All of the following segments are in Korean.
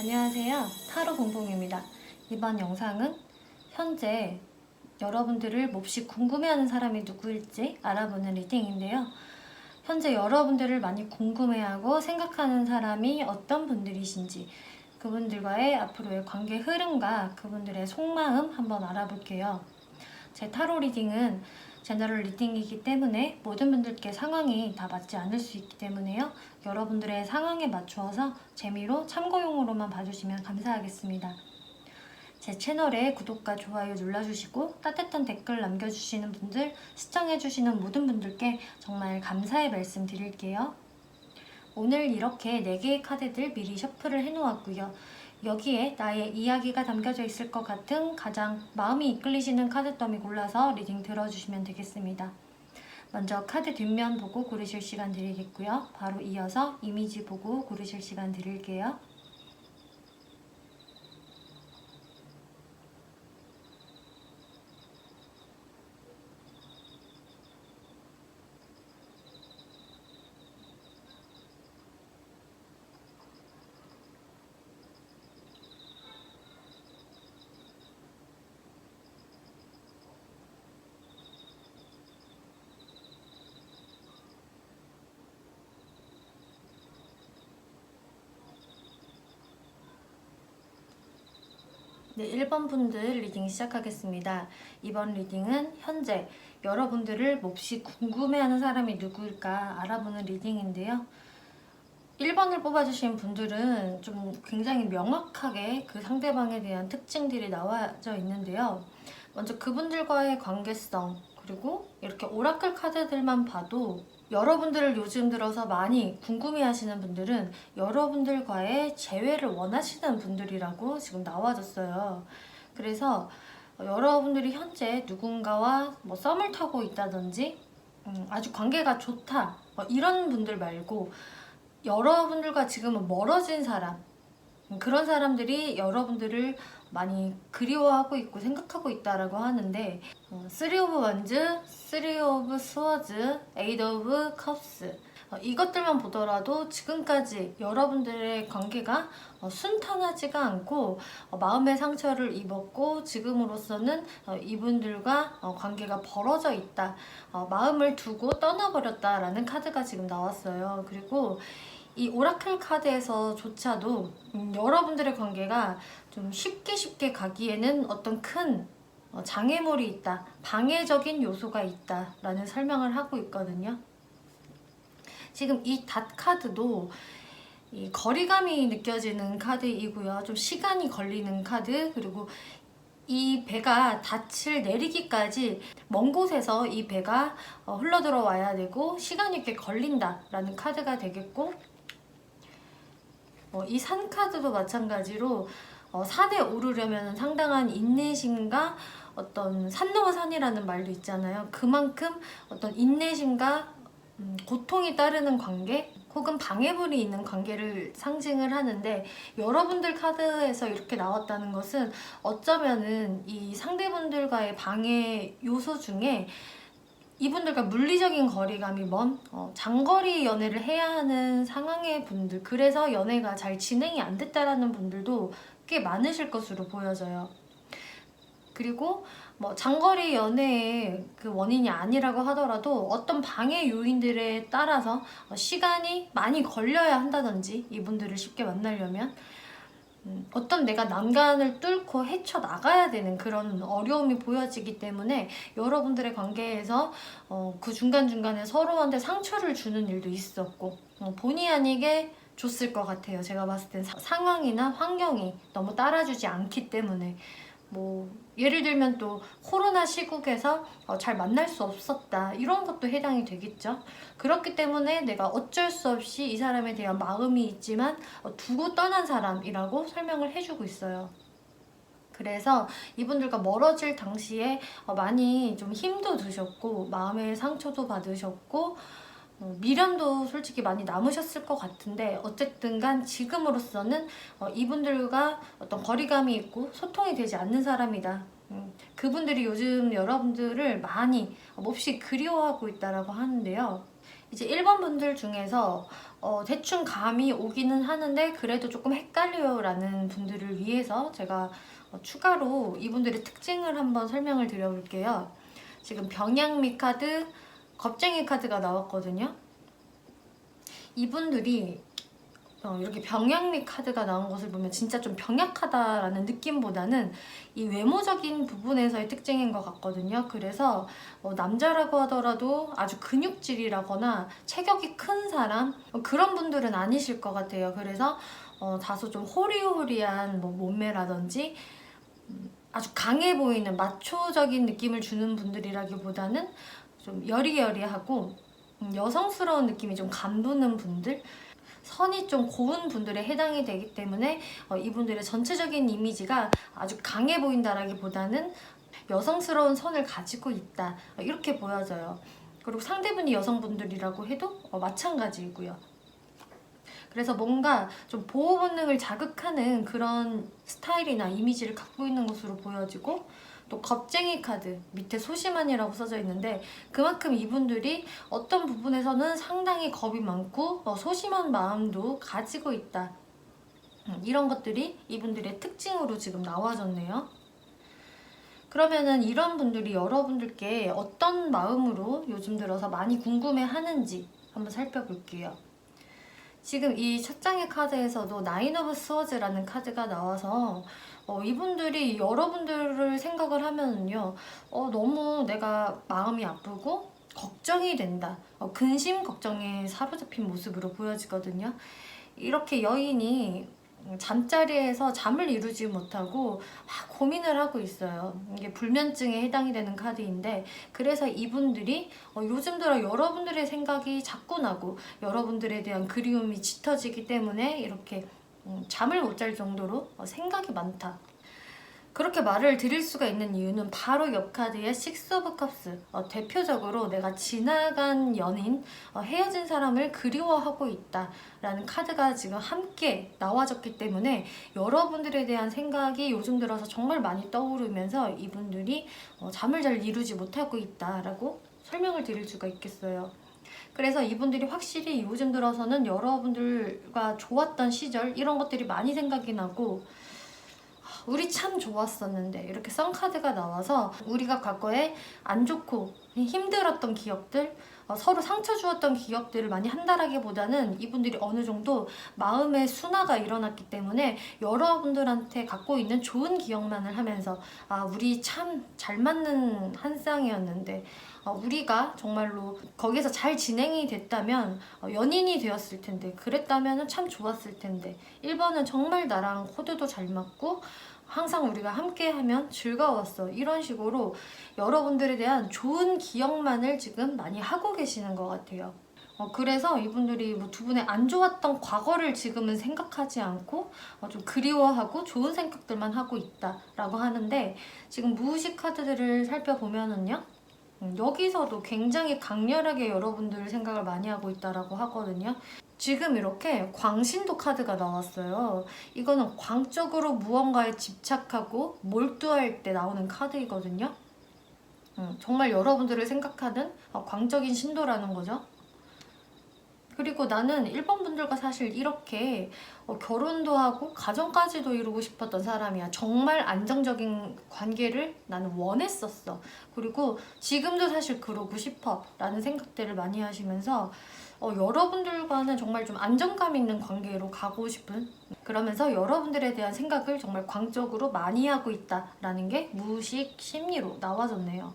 안녕하세요. 타로 봉봉입니다. 이번 영상은 현재 여러분들을 몹시 궁금해하는 사람이 누구일지 알아보는 리딩인데요. 현재 여러분들을 많이 궁금해하고 생각하는 사람이 어떤 분들이신지, 그분들과의 앞으로의 관계 흐름과 그분들의 속마음 한번 알아볼게요. 제 타로 리딩은 제너럴 리딩이기 때문에 모든 분들께 상황이 다 맞지 않을 수 있기 때문에요. 여러분들의 상황에 맞추어서 재미로 참고용으로만 봐주시면 감사하겠습니다. 제 채널에 구독과 좋아요 눌러주시고 따뜻한 댓글 남겨주시는 분들, 시청해주시는 모든 분들께 정말 감사의 말씀 드릴게요. 오늘 이렇게 4개의 카드들 미리 셔플을 해놓았고요. 여기에 나의 이야기가 담겨져 있을 것 같은 가장 마음이 이끌리시는 카드 더미 골라서 리딩 들어주시면 되겠습니다. 먼저 카드 뒷면 보고 고르실 시간 드리겠고요. 바로 이어서 이미지 보고 고르실 시간 드릴게요. 네, 1번 분들 리딩 시작하겠습니다. 이번 리딩은 현재 여러분들을 몹시 궁금해하는 사람이 누구일까 알아보는 리딩인데요. 1번을 뽑아주신 분들은 좀 굉장히 명확하게 그 상대방에 대한 특징들이 나와져 있는데요. 먼저 그분들과의 관계성, 그리고 이렇게 오라클 카드들만 봐도 여러분들을 요즘 들어서 많이 궁금해하시는 분들은 여러분들과의 재회를 원하시는 분들이라고 지금 나와졌어요. 그래서 여러분들이 현재 누군가와 썸을 타고 있다든지 아주 관계가 좋다 이런 분들 말고 여러분들과 지금은 멀어진 사람, 그런 사람들이 여러분들을 많이 그리워하고 있고 생각하고 있다라고 하는데 3 of Wands, 3 of Swords, 8 of Cups 이것들만 보더라도 지금까지 여러분들의 관계가 순탄하지가 않고 마음의 상처를 입었고 지금으로서는 이분들과 관계가 벌어져 있다, 마음을 두고 떠나버렸다라는 카드가 지금 나왔어요. 그리고 이 오라클 카드에서조차도 여러분들의 관계가 좀 쉽게 가기에는 어떤 큰 장애물이 있다, 방해적인 요소가 있다 라는 설명을 하고 있거든요. 지금 이 닷 카드도 이 거리감이 느껴지는 카드이고요. 좀 시간이 걸리는 카드, 그리고 이 배가 닻을 내리기까지 먼 곳에서 이 배가 흘러들어 와야 되고 시간이 꽤 걸린다라는 카드가 되겠고, 이 산 카드도 마찬가지로 산에 오르려면 상당한 인내심과 어떤 산 넘어 산이라는 말도 있잖아요. 그만큼 어떤 인내심과 고통이 따르는 관계 혹은 방해물이 있는 관계를 상징을 하는데, 여러분들 카드에서 이렇게 나왔다는 것은 어쩌면은 이 상대분들과의 방해 요소 중에 이분들과 물리적인 거리감이 먼 장거리 연애를 해야 하는 상황의 분들, 그래서 연애가 잘 진행이 안 됐다라는 분들도 꽤 많으실 것으로 보여져요. 그리고 장거리 연애의 그 원인이 아니라고 하더라도 어떤 방해 요인들에 따라서 시간이 많이 걸려야 한다든지, 이분들을 쉽게 만나려면 어떤 내가 난간을 뚫고 헤쳐나가야 되는 그런 어려움이 보여지기 때문에 여러분들의 관계에서 그 중간중간에 서로한테 상처를 주는 일도 있었고 본의 아니게 줬을 것 같아요. 제가 봤을 땐 상황이나 환경이 너무 따라주지 않기 때문에. 예를 들면 또 코로나 시국에서 잘 만날 수 없었다, 이런 것도 해당이 되겠죠. 그렇기 때문에 내가 어쩔 수 없이 이 사람에 대한 마음이 있지만 두고 떠난 사람이라고 설명을 해주고 있어요. 그래서 이분들과 멀어질 당시에 많이 좀 힘도 드셨고 마음의 상처도 받으셨고 미련도 솔직히 많이 남으셨을 것 같은데, 어쨌든 간 지금으로서는 이분들과 어떤 거리감이 있고 소통이 되지 않는 사람이다. 그분들이 요즘 여러분들을 많이 몹시 그리워하고 있다라고 하는데요. 이제 1번 분들 중에서 대충 감이 오기는 하는데 그래도 조금 헷갈려요 라는 분들을 위해서 제가 추가로 이분들의 특징을 한번 설명을 드려볼게요. 지금 병양미 카드, 겁쟁이 카드가 나왔거든요. 이분들이 이렇게 병양미 카드가 나온 것을 보면 진짜 좀 병약하다라는 느낌보다는 이 외모적인 부분에서의 특징인 것 같거든요. 그래서 남자라고 하더라도 아주 근육질이라거나 체격이 큰 사람 그런 분들은 아니실 것 같아요. 그래서 다소 좀 호리호리한 몸매라든지 아주 강해 보이는 마초적인 느낌을 주는 분들이라기보다는 좀 여리여리하고 여성스러운 느낌이 좀 감도는 분들, 선이 좀 고운 분들에 해당이 되기 때문에 이분들의 전체적인 이미지가 아주 강해 보인다라기보다는 여성스러운 선을 가지고 있다 이렇게 보여져요. 그리고 상대분이 여성분들이라고 해도 마찬가지이고요. 그래서 뭔가 좀 보호 본능을 자극하는 그런 스타일이나 이미지를 갖고 있는 것으로 보여지고, 또 겁쟁이 카드 밑에 소심한이라고 써져 있는데 그만큼 이분들이 어떤 부분에서는 상당히 겁이 많고 소심한 마음도 가지고 있다. 이런 것들이 이분들의 특징으로 지금 나와졌네요. 그러면은 이런 분들이 여러분들께 어떤 마음으로 요즘 들어서 많이 궁금해 하는지 한번 살펴볼게요. 지금 이 첫 장의 카드에서도 나인 오브 스워즈라는 카드가 나와서 이분들이 여러분들을 생각을 하면은요, 너무 내가 마음이 아프고 걱정이 된다, 근심 걱정에 사로잡힌 모습으로 보여지거든요. 이렇게 여인이 잠자리에서 잠을 이루지 못하고 막 고민을 하고 있어요. 이게 불면증에 해당이 되는 카드인데, 그래서 이분들이 요즘 들어 여러분들의 생각이 자꾸 나고 여러분들에 대한 그리움이 짙어지기 때문에 이렇게 잠을 못 잘 정도로 생각이 많다. 그렇게 말을 드릴 수가 있는 이유는 바로 옆 카드의 식스 오브 컵스, 대표적으로 내가 지나간 연인, 헤어진 사람을 그리워하고 있다 라는 카드가 지금 함께 나와졌기 때문에 여러분들에 대한 생각이 요즘 들어서 정말 많이 떠오르면서 이분들이 잠을 잘 이루지 못하고 있다라고 설명을 드릴 수가 있겠어요. 그래서 이분들이 확실히 요즘 들어서는 여러분들과 좋았던 시절 이런 것들이 많이 생각이 나고, 우리 참 좋았었는데 이렇게 썬카드가 나와서 우리가 과거에 안 좋고 힘들었던 기억들, 서로 상처 주었던 기억들을 많이 한다라기보다는 이분들이 어느 정도 마음의 순화가 일어났기 때문에 여러분들한테 갖고 있는 좋은 기억만을 하면서 우리 참 잘 맞는 한 쌍이었는데, 우리가 정말로 거기서 잘 진행이 됐다면 연인이 되었을 텐데, 그랬다면 참 좋았을 텐데, 1번은 정말 나랑 코드도 잘 맞고 항상 우리가 함께하면 즐거웠어, 이런 식으로 여러분들에 대한 좋은 기억만을 지금 많이 하고 계시는 것 같아요. 그래서 이분들이 뭐 두 분의 안 좋았던 과거를 지금은 생각하지 않고 좀 그리워하고 좋은 생각들만 하고 있다라고 하는데, 지금 무의식 카드들을 살펴보면은요, 여기서도 굉장히 강렬하게 여러분들 생각을 많이 하고 있다라고 하거든요. 지금 이렇게 광신도 카드가 나왔어요. 이거는 광적으로 무언가에 집착하고 몰두할 때 나오는 카드이거든요. 정말 여러분들을 생각하는 광적인 신도라는 거죠. 그리고 나는 1번 분들과 사실 이렇게 결혼도 하고 가정까지도 이루고 싶었던 사람이야. 정말 안정적인 관계를 나는 원했었어. 그리고 지금도 사실 그러고 싶어 라는 생각들을 많이 하시면서 여러분들과는 정말 좀 안정감 있는 관계로 가고 싶은, 그러면서 여러분들에 대한 생각을 정말 광적으로 많이 하고 있다라는 게 무의식 심리로 나와졌네요.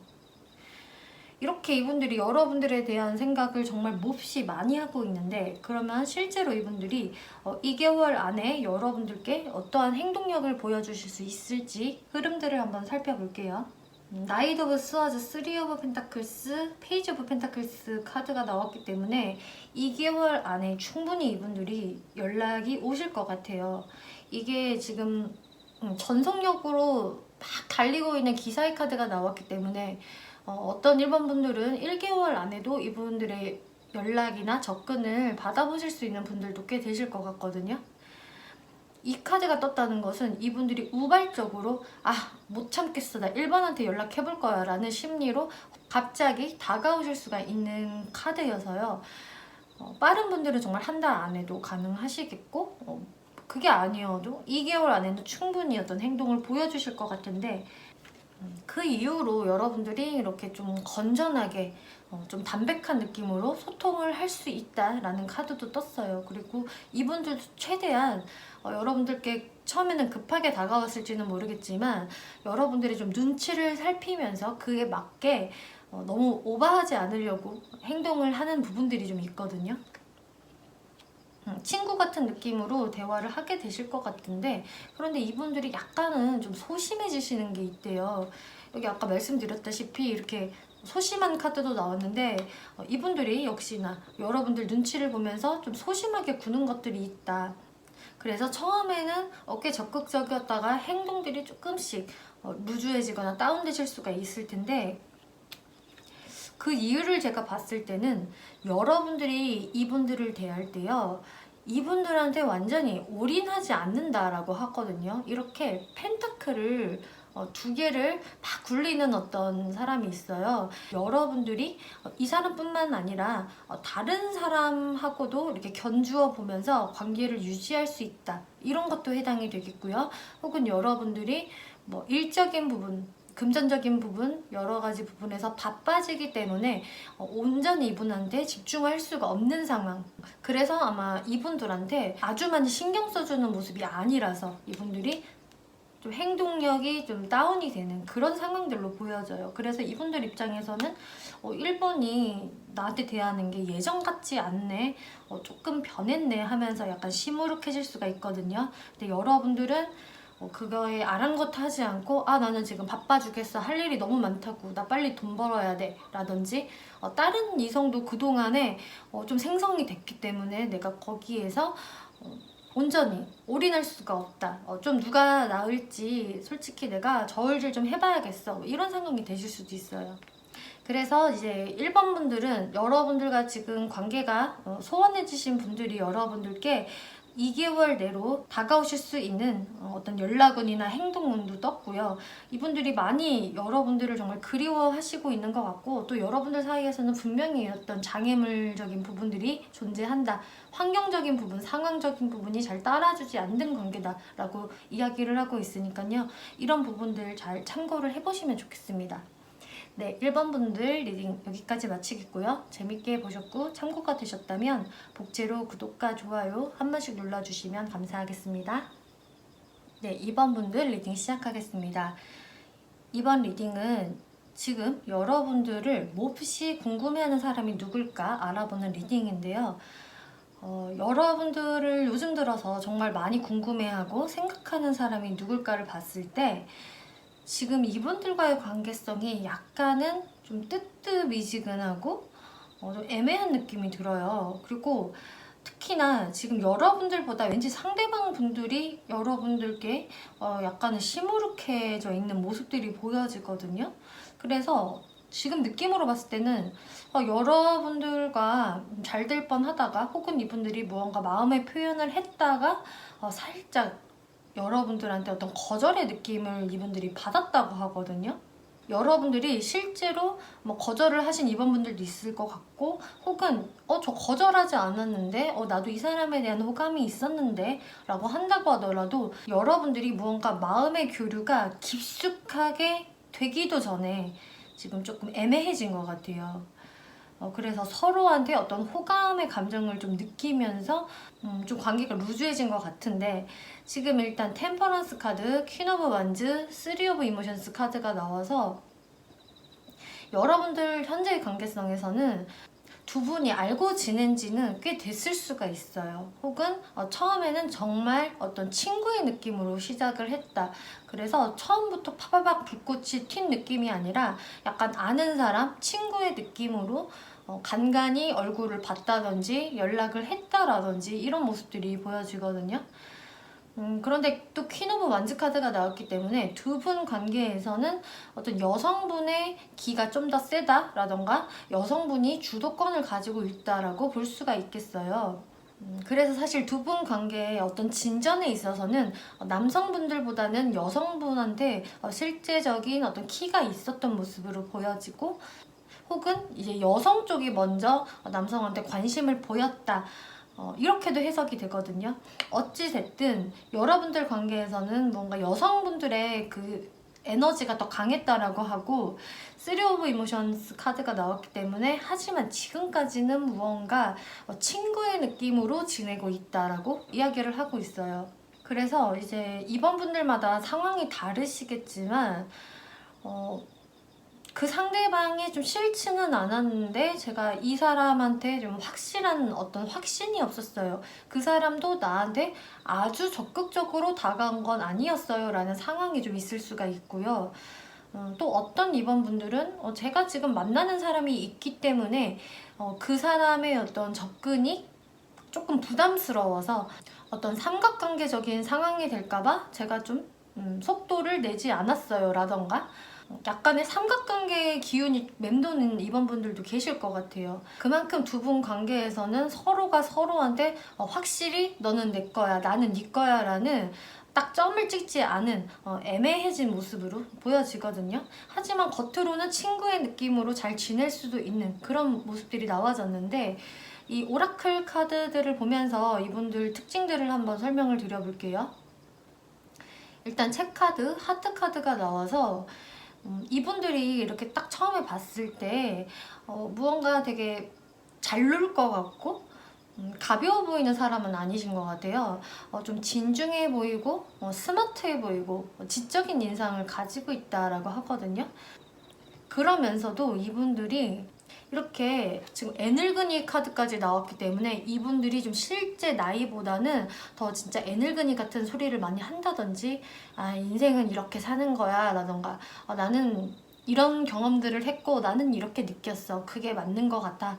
이렇게 이분들이 여러분들에 대한 생각을 정말 몹시 많이 하고 있는데, 그러면 실제로 이분들이 2개월 안에 여러분들께 어떠한 행동력을 보여주실 수 있을지 흐름들을 한번 살펴볼게요. 나이트 오브 스워즈, 3 오브 펜타클스, 페이지 오브 펜타클스 카드가 나왔기 때문에 2개월 안에 충분히 이분들이 연락이 오실 것 같아요. 이게 지금 전속력으로 막 달리고 있는 기사의 카드가 나왔기 때문에 어떤 1번 분들은 1개월 안에도 이분들의 연락이나 접근을 받아보실 수 있는 분들도 꽤 되실 것 같거든요. 이 카드가 떴다는 것은 이분들이 우발적으로 못 참겠어, 나 1번한테 연락해볼 거야 라는 심리로 갑자기 다가오실 수가 있는 카드여서요. 빠른 분들은 정말 한 달 안에도 가능하시겠고 그게 아니어도 2개월 안에도 충분히 어떤 행동을 보여주실 것 같은데 그 이후로 여러분들이 이렇게 좀 건전하게 좀 담백한 느낌으로 소통을 할 수 있다라는 카드도 떴어요. 그리고 이분들도 최대한 여러분들께 처음에는 급하게 다가왔을지는 모르겠지만 여러분들이 좀 눈치를 살피면서 그에 맞게 너무 오버하지 않으려고 행동을 하는 부분들이 좀 있거든요. 친구 같은 느낌으로 대화를 하게 되실 것 같은데 그런데 이분들이 약간은 좀 소심해지시는 게 있대요. 여기 아까 말씀드렸다시피 이렇게 소심한 카드도 나왔는데 이분들이 역시나 여러분들 눈치를 보면서 좀 소심하게 구는 것들이 있다. 그래서 처음에는 꽤 적극적이었다가 행동들이 조금씩 루즈해지거나 다운되실 수가 있을 텐데 그 이유를 제가 봤을 때는 여러분들이 이분들을 대할 때요. 이분들한테 완전히 올인하지 않는다라고 하거든요. 이렇게 펜타클을 2개를 막 굴리는 어떤 사람이 있어요. 여러분들이 이 사람뿐만 아니라 다른 사람하고도 이렇게 견주어 보면서 관계를 유지할 수 있다. 이런 것도 해당이 되겠고요. 혹은 여러분들이 뭐 일적인 부분, 금전적인 부분, 여러 가지 부분에서 바빠지기 때문에 온전히 이분한테 집중할 수가 없는 상황. 그래서 아마 이분들한테 아주 많이 신경 써주는 모습이 아니라서 이분들이 좀 행동력이 좀 다운이 되는 그런 상황들로 보여져요. 그래서 이분들 입장에서는 1번이 나한테 대하는 게 예전 같지 않네, 조금 변했네 하면서 약간 시무룩해질 수가 있거든요. 근데 여러분들은 그거에 아랑곳하지 않고 나는 지금 바빠 죽겠어, 할 일이 너무 많다고, 나 빨리 돈 벌어야 돼 라든지 다른 이성도 그동안에 좀 생성이 됐기 때문에 내가 거기에서 온전히 올인할 수가 없다, 좀 누가 나을지 솔직히 내가 저울질 좀 해봐야겠어, 이런 상황이 되실 수도 있어요. 그래서 이제 1번 분들은 여러분들과 지금 관계가 소원해지신 분들이 여러분들께 2개월 내로 다가오실 수 있는 어떤 연락운이나 행동운도 떴고요. 이분들이 많이 여러분들을 정말 그리워하시고 있는 것 같고 또 여러분들 사이에서는 분명히 어떤 장애물적인 부분들이 존재한다. 환경적인 부분, 상황적인 부분이 잘 따라주지 않는 관계다라고 이야기를 하고 있으니까요. 이런 부분들 잘 참고를 해보시면 좋겠습니다. 네, 1번 분들 리딩 여기까지 마치겠고요. 재밌게 보셨고 참고가 되셨다면 복제로 구독과 좋아요 한 번씩 눌러주시면 감사하겠습니다. 네, 2번 분들 리딩 시작하겠습니다. 이번 리딩은 지금 여러분들을 몹시 궁금해하는 사람이 누굴까 알아보는 리딩인데요. 여러분들을 요즘 들어서 정말 많이 궁금해하고 생각하는 사람이 누굴까를 봤을 때 지금 이분들과의 관계성이 약간은 좀 뜨뜻미지근하고 좀 애매한 느낌이 들어요. 그리고 특히나 지금 여러분들보다 왠지 상대방 분들이 여러분들께 약간은 시무룩해져 있는 모습들이 보여지거든요. 그래서 지금 느낌으로 봤을 때는 여러분들과 잘 될 뻔하다가 혹은 이분들이 무언가 마음의 표현을 했다가 살짝 여러분들한테 어떤 거절의 느낌을 이분들이 받았다고 하거든요. 여러분들이 실제로 뭐 거절을 하신 이번분들도 있을 것 같고 혹은 저 거절하지 않았는데 나도 이 사람에 대한 호감이 있었는데 라고 한다고 하더라도 여러분들이 무언가 마음의 교류가 깊숙하게 되기도 전에 지금 조금 애매해진 것 같아요. 그래서 서로한테 어떤 호감의 감정을 좀 느끼면서 좀 관계가 루즈해진 것 같은데 지금 일단 템퍼런스 카드, 퀸 오브 완즈, 쓰리 오브 이모션스 카드가 나와서 여러분들 현재의 관계성에서는 두 분이 알고 지낸 지는 꽤 됐을 수가 있어요. 혹은 처음에는 정말 어떤 친구의 느낌으로 시작을 했다. 그래서 처음부터 파바박 불꽃이 튄 느낌이 아니라 약간 아는 사람, 친구의 느낌으로 간간히 얼굴을 봤다든지 연락을 했다라든지 이런 모습들이 보여지거든요. 그런데 또 퀸 오브 완즈 카드가 나왔기 때문에 두 분 관계에서는 어떤 여성분의 기가 좀 더 세다라던가 여성분이 주도권을 가지고 있다라고 볼 수가 있겠어요. 그래서 사실 두 분 관계의 어떤 진전에 있어서는 남성분들보다는 여성분한테 실제적인 어떤 키가 있었던 모습으로 보여지고 혹은 이제 여성 쪽이 먼저 남성한테 관심을 보였다. 이렇게도 해석이 되거든요. 어찌됐든 여러분들 관계에서는 뭔가 여성분들의 그 에너지가 더 강했다라고 하고 3 오브 이모션스 카드가 나왔기 때문에 하지만 지금까지는 무언가 친구의 느낌으로 지내고 있다라고 이야기를 하고 있어요. 그래서 이제 이번 분들마다 상황이 다르시겠지만 그 상대방이 좀 싫지는 않았는데 제가 이 사람한테 좀 확실한 어떤 확신이 없었어요. 그 사람도 나한테 아주 적극적으로 다가온 건 아니었어요 라는 상황이 좀 있을 수가 있고요. 또 어떤 이번 분들은 제가 지금 만나는 사람이 있기 때문에 그 사람의 어떤 접근이 조금 부담스러워서 어떤 삼각관계적인 상황이 될까봐 제가 좀 속도를 내지 않았어요 라던가 약간의 삼각관계의 기운이 맴도는 이번 분들도 계실 것 같아요. 그만큼 두 분 관계에서는 서로가 서로한테 확실히 너는 내 거야 나는 네 거야 라는 딱 점을 찍지 않은 애매해진 모습으로 보여지거든요. 하지만 겉으로는 친구의 느낌으로 잘 지낼 수도 있는 그런 모습들이 나와졌는데 이 오라클 카드들을 보면서 이분들 특징들을 한번 설명을 드려볼게요. 일단 체카드, 하트 카드가 나와서 이분들이 이렇게 딱 처음에 봤을 때 무언가 되게 잘 놀 것 같고 가벼워 보이는 사람은 아니신 것 같아요. 좀 진중해 보이고 스마트해 보이고 지적인 인상을 가지고 있다라고 하거든요. 그러면서도 이분들이 이렇게 지금 애늙은이 카드까지 나왔기 때문에 이분들이 좀 실제 나이보다는 더 진짜 애늙은이 같은 소리를 많이 한다든지 인생은 이렇게 사는 거야 라던가 나는 이런 경험들을 했고 나는 이렇게 느꼈어 그게 맞는 것 같아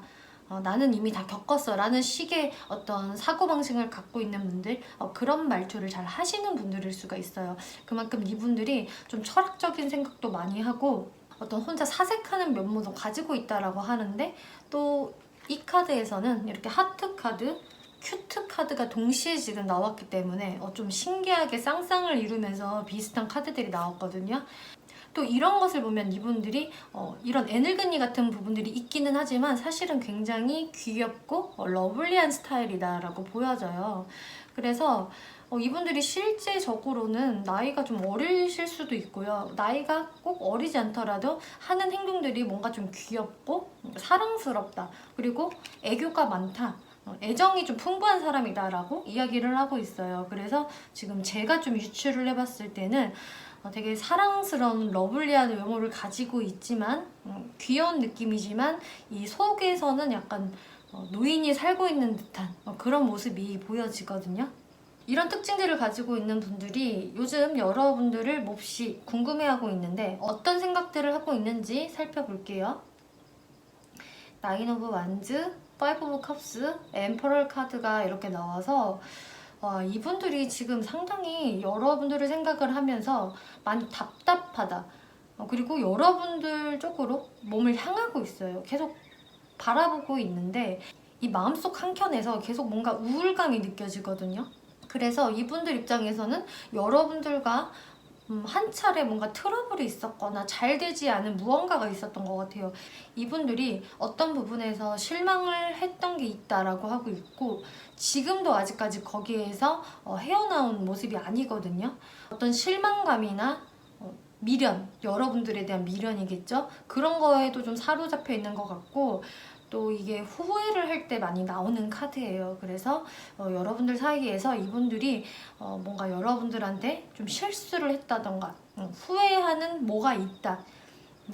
나는 이미 다 겪었어 라는 식의 어떤 사고방식을 갖고 있는 분들 그런 말투를 잘 하시는 분들일 수가 있어요. 그만큼 이분들이 좀 철학적인 생각도 많이 하고 어떤 혼자 사색하는 면모도 가지고 있다라고 하는데 또 이 카드에서는 이렇게 하트 카드, 큐트 카드가 동시에 지금 나왔기 때문에 좀 신기하게 쌍쌍을 이루면서 비슷한 카드들이 나왔거든요. 또 이런 것을 보면 이분들이 이런 애늙은이 같은 부분들이 있기는 하지만 사실은 굉장히 귀엽고 러블리한 스타일이다라고 보여져요. 그래서 이분들이 실제적으로는 나이가 좀 어리실 수도 있고요. 나이가 꼭 어리지 않더라도 하는 행동들이 뭔가 좀 귀엽고 사랑스럽다. 그리고 애교가 많다. 애정이 좀 풍부한 사람이다라고 이야기를 하고 있어요. 그래서 지금 제가 좀 유추를 해봤을 때는 되게 사랑스러운 러블리한 외모를 가지고 있지만 귀여운 느낌이지만 이 속에서는 약간 노인이 살고 있는 듯한 그런 모습이 보여지거든요. 이런 특징들을 가지고 있는 분들이 요즘 여러분들을 몹시 궁금해하고 있는데 어떤 생각들을 하고 있는지 살펴볼게요. 나인 오브 완즈, 파이브 오브 컵스, 엠퍼럴 카드가 이렇게 나와서 이분들이 지금 상당히 여러분들을 생각을 하면서 많이 답답하다. 그리고 여러분들 쪽으로 몸을 향하고 있어요. 계속 바라보고 있는데 이 마음속 한켠에서 계속 뭔가 우울감이 느껴지거든요. 그래서 이분들 입장에서는 여러분들과 한 차례 뭔가 트러블이 있었거나 잘 되지 않은 무언가가 있었던 것 같아요. 이분들이 어떤 부분에서 실망을 했던 게 있다라고 하고 있고 지금도 아직까지 거기에서 헤어나온 모습이 아니거든요. 어떤 실망감이나 미련, 여러분들에 대한 미련이겠죠? 그런 거에도 좀 사로잡혀 있는 것 같고 또 이게 후회를 할 때 많이 나오는 카드예요. 그래서 여러분들 사이에서 이분들이 뭔가 여러분들한테 좀 실수를 했다던가 후회하는 뭐가 있다.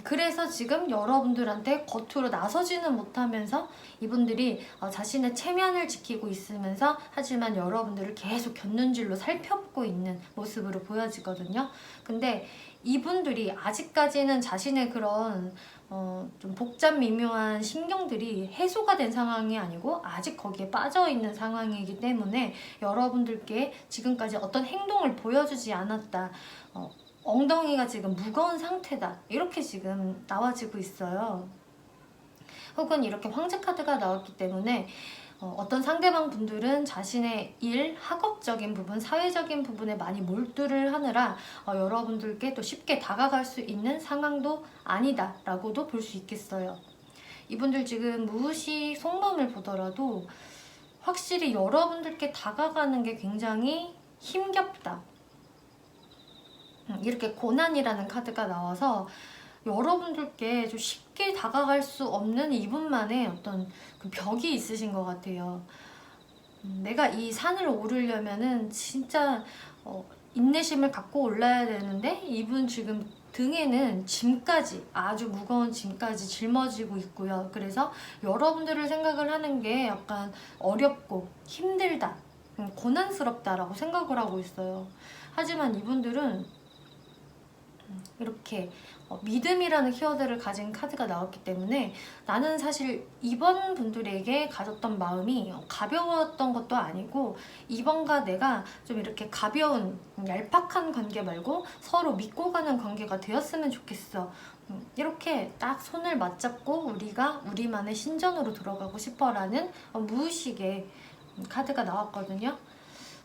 그래서 지금 여러분들한테 겉으로 나서지는 못하면서 이분들이 자신의 체면을 지키고 있으면서 하지만 여러분들을 계속 곁눈질로 살펴보고 있는 모습으로 보여지거든요. 근데 이분들이 아직까지는 자신의 그런 좀 복잡 미묘한 신경들이 해소가 된 상황이 아니고 아직 거기에 빠져 있는 상황이기 때문에 여러분들께 지금까지 어떤 행동을 보여주지 않았다. 엉덩이가 지금 무거운 상태다. 이렇게 지금 나와지고 있어요. 혹은 이렇게 황제 카드가 나왔기 때문에 어떤 상대방 분들은 자신의 일, 학업적인 부분, 사회적인 부분에 많이 몰두를 하느라 여러분들께 또 쉽게 다가갈 수 있는 상황도 아니다 라고도 볼 수 있겠어요. 이분들 지금 무의식 속마음을 보더라도 확실히 여러분들께 다가가는 게 굉장히 힘겹다. 이렇게 고난이라는 카드가 나와서 여러분들께 좀 쉽게 다가갈 수 없는 이분만의 어떤 그 벽이 있으신 것 같아요. 내가 이 산을 오르려면은 진짜 인내심을 갖고 올라야 되는데 이분 지금 등에는 짐까지, 아주 무거운 짐까지 짊어지고 있고요. 그래서 여러분들을 생각을 하는 게 약간 어렵고 힘들다, 고난스럽다라고 생각을 하고 있어요. 하지만 이분들은 이렇게 믿음이라는 키워드를 가진 카드가 나왔기 때문에 나는 사실 이번 분들에게 가졌던 마음이 가벼웠던 것도 아니고, 이번과 내가 좀 이렇게 가벼운 얄팍한 관계 말고 서로 믿고 가는 관계가 되었으면 좋겠어. 이렇게 딱 손을 맞잡고 우리가 우리만의 신전으로 들어가고 싶어라는 무의식의 카드가 나왔거든요.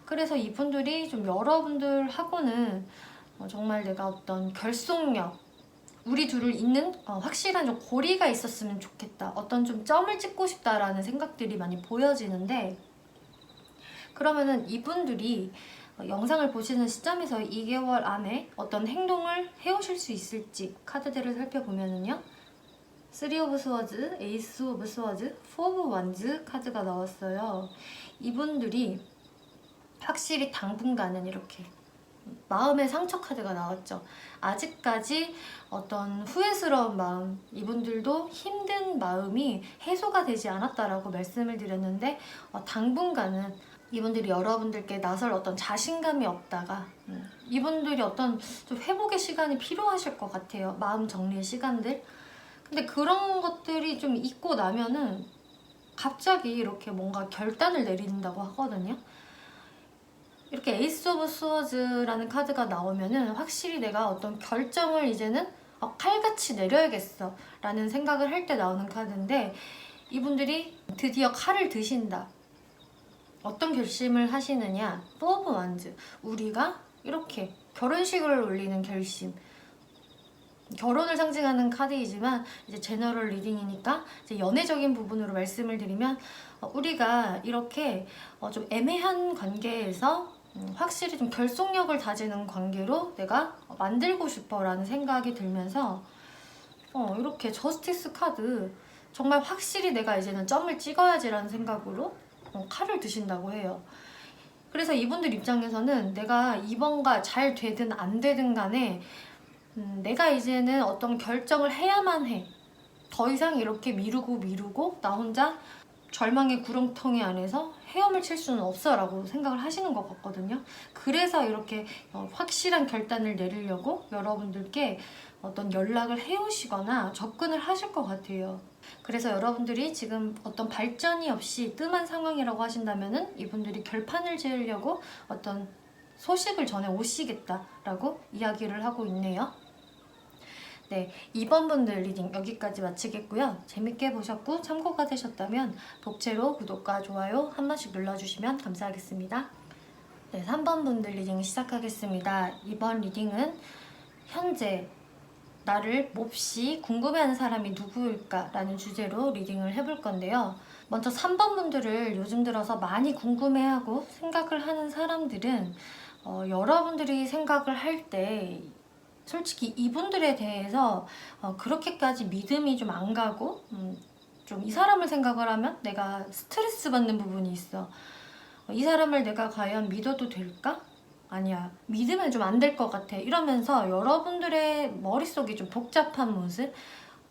그래서 이분들이 좀 여러분들하고는 정말 내가 어떤 결속력, 우리 둘을 잇는 확실한 좀 고리가 있었으면 좋겠다, 어떤 좀 점을 찍고 싶다라는 생각들이 많이 보여지는데, 그러면은 이분들이 영상을 보시는 시점에서 2개월 안에 어떤 행동을 해오실 수 있을지 카드들을 살펴보면은요, 3 of Swords, Ace of Swords, 4 of Wands 카드가 나왔어요. 이분들이 확실히 당분간은 이렇게 마음의 상처 카드가 나왔죠. 아직까지 어떤 후회스러운 마음, 이분들도 힘든 마음이 해소가 되지 않았다라고 말씀을 드렸는데, 당분간은 이분들이 여러분들께 나설 어떤 자신감이 없다가 이분들이 어떤 좀 회복의 시간이 필요하실 것 같아요. 마음 정리의 시간들. 근데 그런 것들이 좀 있고 나면은 갑자기 이렇게 뭔가 결단을 내린다고 하거든요. 이렇게 에이스 오브 스워즈라는 카드가 나오면은 확실히 내가 어떤 결정을 이제는 칼같이 내려야겠어 라는 생각을 할 때 나오는 카드인데, 이분들이 드디어 칼을 드신다. 어떤 결심을 하시느냐, 4 오브 완즈, 우리가 이렇게 결혼식을 올리는 결심. 결혼을 상징하는 카드이지만 이제 제너럴 리딩이니까 이제 연애적인 부분으로 말씀을 드리면, 우리가 이렇게 좀 애매한 관계에서 확실히 좀 결속력을 다지는 관계로 내가 만들고 싶어 라는 생각이 들면서 이렇게 저스티스 카드, 정말 확실히 내가 이제는 점을 찍어야지 라는 생각으로 칼을 드신다고 해요. 그래서 이분들 입장에서는 내가 이번과 잘 되든 안 되든 간에 내가 이제는 어떤 결정을 해야만 해. 더 이상 이렇게 미루고 나 혼자 절망의 구렁텅이 안에서 헤엄을 칠 수는 없어 라고 생각을 하시는 것 같거든요. 그래서 이렇게 확실한 결단을 내리려고 여러분들께 어떤 연락을 해오시거나 접근을 하실 것 같아요. 그래서 여러분들이 지금 어떤 발전이 없이 뜸한 상황이라고 하신다면은 이분들이 결판을 지으려고 어떤 소식을 전해 오시겠다라고 이야기를 하고 있네요. 네, 2번 분들 리딩 여기까지 마치겠고요. 재밌게 보셨고 참고가 되셨다면 복채로 구독과 좋아요 한 번씩 눌러주시면 감사하겠습니다. 네, 3번 분들 리딩 시작하겠습니다. 이번 리딩은 현재 나를 몹시 궁금해하는 사람이 누구일까 라는 주제로 리딩을 해볼 건데요. 먼저 3번 분들을 요즘 들어서 많이 궁금해하고 생각을 하는 사람들은 여러분들이 생각을 할 때 솔직히 이분들에 대해서 그렇게까지 믿음이 좀 안 가고 좀 이 사람을 생각을 하면 내가 스트레스 받는 부분이 있어. 이 사람을 내가 과연 믿어도 될까? 아니야, 믿으면 좀 안 될 것 같아. 이러면서 여러분들의 머릿속이 좀 복잡한 모습,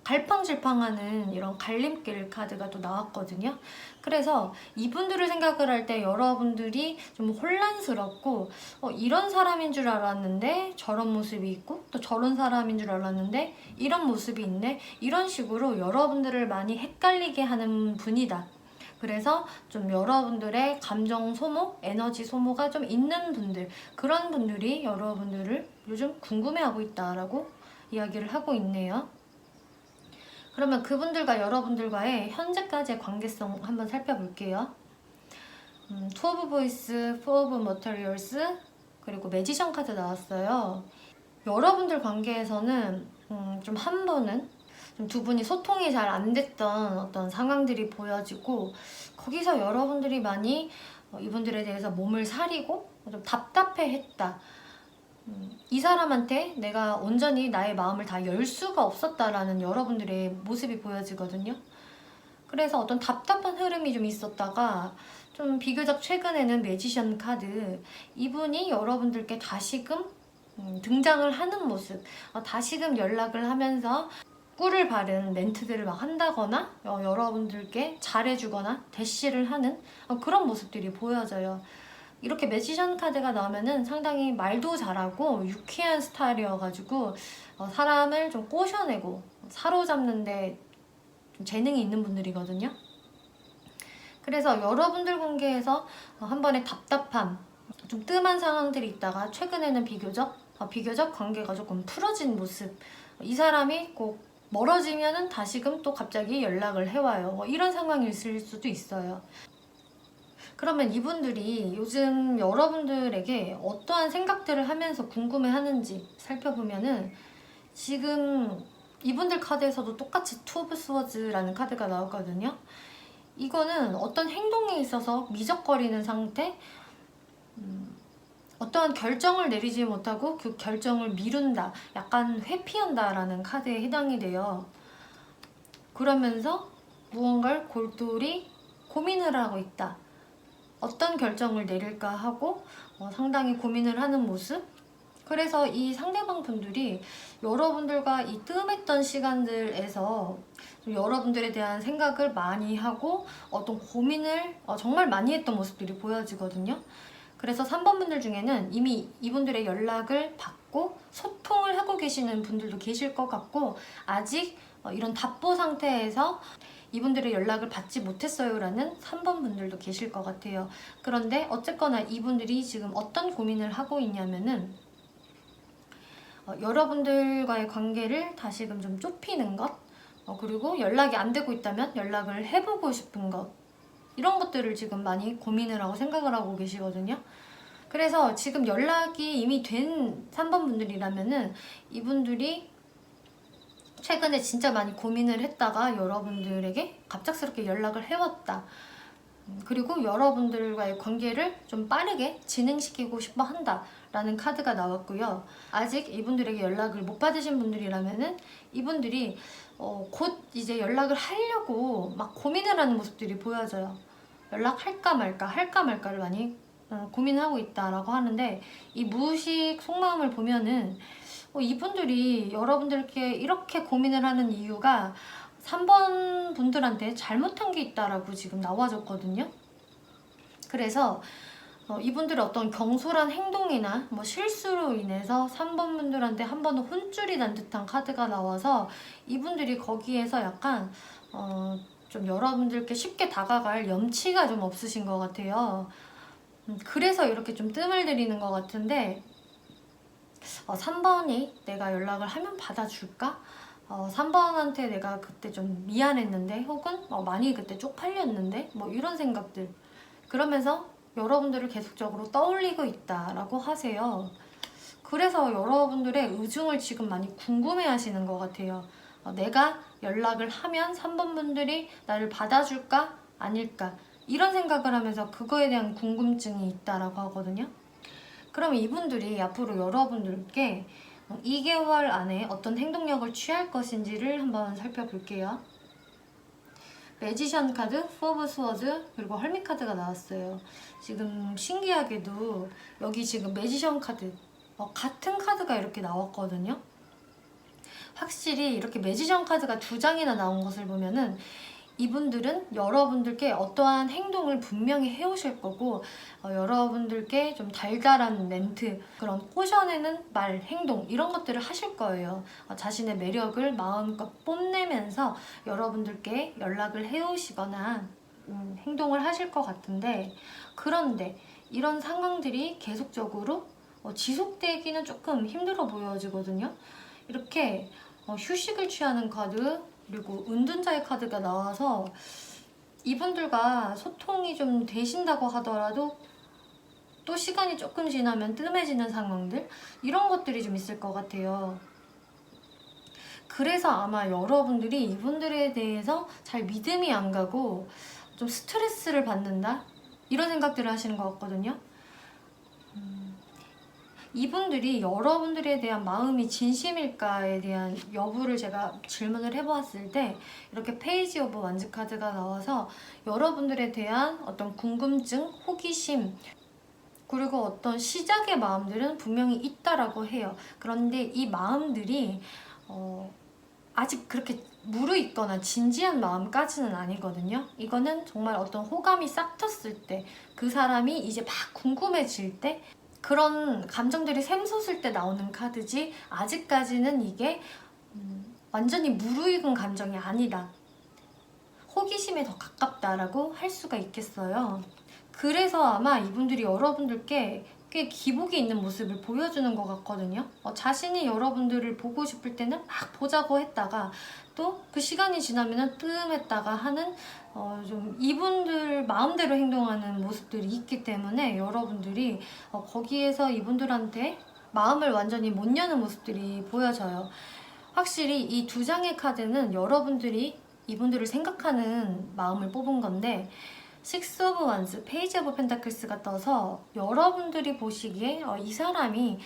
갈팡질팡하는 이런 갈림길 카드가 또 나왔거든요. 그래서 이분들을 생각을 할 때 여러분들이 좀 혼란스럽고 이런 사람인 줄 알았는데 저런 모습이 있고, 또 저런 사람인 줄 알았는데 이런 모습이 있네, 이런 식으로 여러분들을 많이 헷갈리게 하는 분이다. 그래서 좀 여러분들의 감정 소모, 에너지 소모가 좀 있는 분들, 그런 분들이 여러분들을 요즘 궁금해하고 있다라고 이야기를 하고 있네요. 그러면 그분들과 여러분들과의 현재까지의 관계성 한번 살펴볼게요. 2 of Voice, 4 of Materials, 그리고 매지션 카드 나왔어요. 여러분들 관계에서는 좀 한 번은 좀 두 분이 소통이 잘 안 됐던 어떤 상황들이 보여지고, 거기서 여러분들이 많이 이분들에 대해서 몸을 사리고 좀 답답해했다. 이 사람한테 내가 온전히 나의 마음을 다 열 수가 없었다라는 여러분들의 모습이 보여지거든요. 그래서 어떤 답답한 흐름이 좀 있었다가, 좀 비교적 최근에는 매지션 카드, 이분이 여러분들께 다시금 등장을 하는 모습, 다시금 연락을 하면서 꿀을 바른 멘트들을 막 한다거나, 여러분들께 잘해주거나 대시를 하는 그런 모습들이 보여져요. 이렇게 매지션 카드가 나오면은 상당히 말도 잘하고 유쾌한 스타일이어가지고 사람을 좀 꼬셔내고 사로잡는데 좀 재능이 있는 분들이거든요. 그래서 여러분들 관계에서 한 번의 답답함, 좀 뜸한 상황들이 있다가 최근에는 비교적 관계가 조금 풀어진 모습, 이 사람이 꼭 멀어지면은 다시금 또 갑자기 연락을 해와요. 이런 상황이 있을 수도 있어요. 그러면 이분들이 요즘 여러분들에게 어떠한 생각들을 하면서 궁금해하는지 살펴보면은, 지금 이분들 카드에서도 똑같이 투 오브 스워즈라는 카드가 나왔거든요. 이거는 어떤 행동에 있어서 미적거리는 상태, 어떠한 결정을 내리지 못하고 그 결정을 미룬다, 약간 회피한다 라는 카드에 해당이 돼요. 그러면서 무언가를 골똘히 고민을 하고 있다, 어떤 결정을 내릴까 하고 상당히 고민을 하는 모습. 그래서 이 상대방 분들이 여러분들과 이 뜸했던 시간들에서 여러분들에 대한 생각을 많이 하고 어떤 고민을 정말 많이 했던 모습들이 보여지거든요. 그래서 3번 분들 중에는 이미 이분들의 연락을 받고 소통을 하고 계시는 분들도 계실 것 같고, 아직 이런 답보 상태에서 이분들의 연락을 받지 못했어요 라는 3번 분들도 계실 것 같아요. 그런데 어쨌거나 이분들이 지금 어떤 고민을 하고 있냐면은, 여러분들과의 관계를 다시금 좀 좁히는 것, 그리고 연락이 안 되고 있다면 연락을 해보고 싶은 것, 이런 것들을 지금 많이 고민을 하고 생각을 하고 계시거든요. 그래서 지금 연락이 이미 된 3번 분들이라면은 이분들이 최근에 진짜 많이 고민을 했다가 여러분들에게 갑작스럽게 연락을 해왔다. 그리고 여러분들과의 관계를 좀 빠르게 진행시키고 싶어 한다 라는 카드가 나왔고요. 아직 이분들에게 연락을 못 받으신 분들이라면은 이분들이 곧 이제 연락을 하려고 막 고민을 하는 모습들이 보여져요. 연락할까 말까 할까 말까를 많이 고민하고 있다라고 하는데, 이 무의식 속마음을 보면은 이분들이 여러분들께 이렇게 고민을 하는 이유가 3번 분들한테 잘못한 게 있다라고 지금 나와줬거든요. 그래서 이분들의 어떤 경솔한 행동이나 실수로 인해서 3번 분들한테 한 번은 혼쭐이 난 듯한 카드가 나와서 이분들이 거기에서 약간 좀 여러분들께 쉽게 다가갈 염치가 좀 없으신 것 같아요. 그래서 이렇게 좀 뜸을 들이는 것 같은데, 3번이 내가 연락을 하면 받아줄까? 3번한테 내가 그때 좀 미안했는데, 혹은 많이 그때 쪽팔렸는데, 이런 생각들. 그러면서 여러분들을 계속적으로 떠올리고 있다라고 하세요. 그래서 여러분들의 의중을 지금 많이 궁금해 하시는 것 같아요. 내가 연락을 하면 3번 분들이 나를 받아줄까? 아닐까? 이런 생각을 하면서 그거에 대한 궁금증이 있다라고 하거든요. 그럼 이분들이 앞으로 여러분들께 2개월 안에 어떤 행동력을 취할 것인지를 한번 살펴볼게요. 매지션 카드, 포 오브 스워즈, 그리고 헐밋 카드가 나왔어요. 지금 신기하게도 여기 지금 매지션 카드, 같은 카드가 이렇게 나왔거든요. 확실히 이렇게 매지션 카드가 2장이나 나온 것을 보면은 이분들은 여러분들께 어떠한 행동을 분명히 해오실 거고, 여러분들께 좀 달달한 멘트, 그런 꼬셔내는 말, 행동, 이런 것들을 하실 거예요. 자신의 매력을 마음껏 뽐내면서 여러분들께 연락을 해오시거나 행동을 하실 것 같은데, 그런데 이런 상황들이 계속적으로 지속되기는 조금 힘들어 보여지거든요. 이렇게 휴식을 취하는 카드, 그리고 은둔자의 카드가 나와서 이분들과 소통이 좀 되신다고 하더라도 또 시간이 조금 지나면 뜸해지는 상황들, 이런 것들이 좀 있을 것 같아요. 그래서 아마 여러분들이 이분들에 대해서 잘 믿음이 안 가고 좀 스트레스를 받는다? 이런 생각들을 하시는 것 같거든요. 이분들이 여러분들에 대한 마음이 진심일까에 대한 여부를 제가 질문을 해보았을 때 이렇게 페이지 오브 완즈 카드가 나와서 여러분들에 대한 어떤 궁금증, 호기심, 그리고 어떤 시작의 마음들은 분명히 있다라고 해요. 그런데 이 마음들이 아직 그렇게 무르익거나 진지한 마음까지는 아니거든요. 이거는 정말 어떤 호감이 싹 텄을 때, 그 사람이 이제 막 궁금해질 때, 그런 감정들이 샘솟을 때 나오는 카드지, 아직까지는 이게 완전히 무르익은 감정이 아니다, 호기심에 더 가깝다라고 할 수가 있겠어요. 그래서 아마 이분들이 여러분들께 꽤 기복이 있는 모습을 보여주는 것 같거든요. 자신이 여러분들을 보고 싶을 때는 막 보자고 했다가 또 그 시간이 지나면 뜸했다가 하는 좀 이분들 마음대로 행동하는 모습들이 있기 때문에 여러분들이 거기에서 이분들한테 마음을 완전히 못 여는 모습들이 보여져요. 확실히 이 두 장의 카드는 여러분들이 이분들을 생각하는 마음을 뽑은 건데, 식스 오브 완즈, 페이지 오브 펜타클스가 떠서 여러분들이 보시기에 이 사람이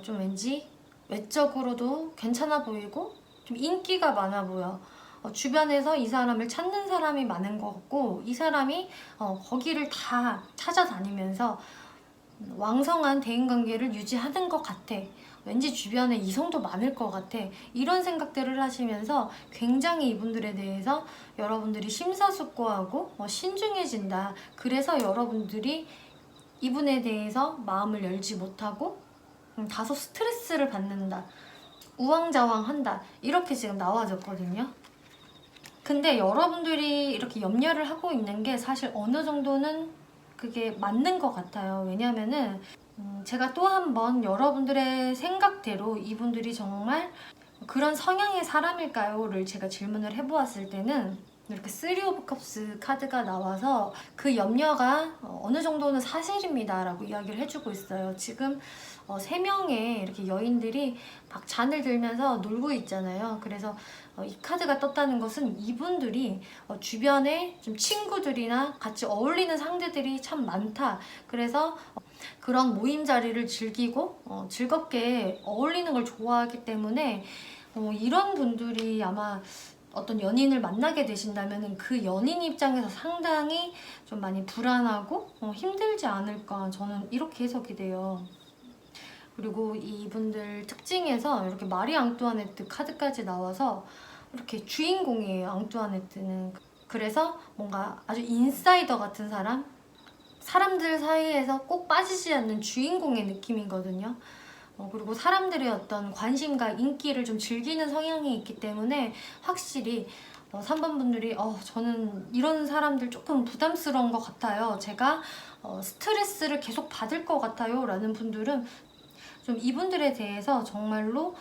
좀 왠지 외적으로도 괜찮아 보이고 좀 인기가 많아 보여. 주변에서 이 사람을 찾는 사람이 많은 것 같고, 이 사람이 거기를 다 찾아다니면서 왕성한 대인관계를 유지하는 것 같아. 왠지 주변에 이성도 많을 것 같아. 이런 생각들을 하시면서 굉장히 이분들에 대해서 여러분들이 심사숙고하고 신중해진다. 그래서 여러분들이 이분에 대해서 마음을 열지 못하고 다소 스트레스를 받는다, 우왕좌왕한다, 이렇게 지금 나와졌거든요. 근데 여러분들이 이렇게 염려를 하고 있는 게 사실 어느 정도는 그게 맞는 것 같아요. 왜냐면은 제가 또 한 번 여러분들의 생각대로 이분들이 정말 그런 성향의 사람일까요?를 제가 질문을 해보았을 때는 이렇게 쓰리 오브 컵스 카드가 나와서 그 염려가 어느 정도는 사실입니다 라고 이야기를 해주고 있어요. 지금 3명의 이렇게 여인들이 막 잔을 들면서 놀고 있잖아요. 그래서 이 카드가 떴다는 것은 이분들이 주변에 좀 친구들이나 같이 어울리는 상대들이 참 많다. 그래서 그런 모임 자리를 즐기고 즐겁게 어울리는 걸 좋아하기 때문에 이런 분들이 아마 어떤 연인을 만나게 되신다면 그 연인 입장에서 상당히 좀 많이 불안하고 힘들지 않을까, 저는 이렇게 해석이 돼요. 그리고 이분들 특징에서 이렇게 마리 앙뚜아네트 카드까지 나와서 이렇게 주인공이에요, 앙뚜아네트는. 그래서 뭔가 아주 인사이더 같은 사람? 사람들 사이에서 꼭 빠지지 않는 주인공의 느낌이거든요. 그리고 사람들의 어떤 관심과 인기를 좀 즐기는 성향이 있기 때문에 확실히 3번 분들이 저는 이런 사람들 조금 부담스러운 것 같아요, 제가 스트레스를 계속 받을 것 같아요 라는 분들은 좀 이분들에 대해서 정말로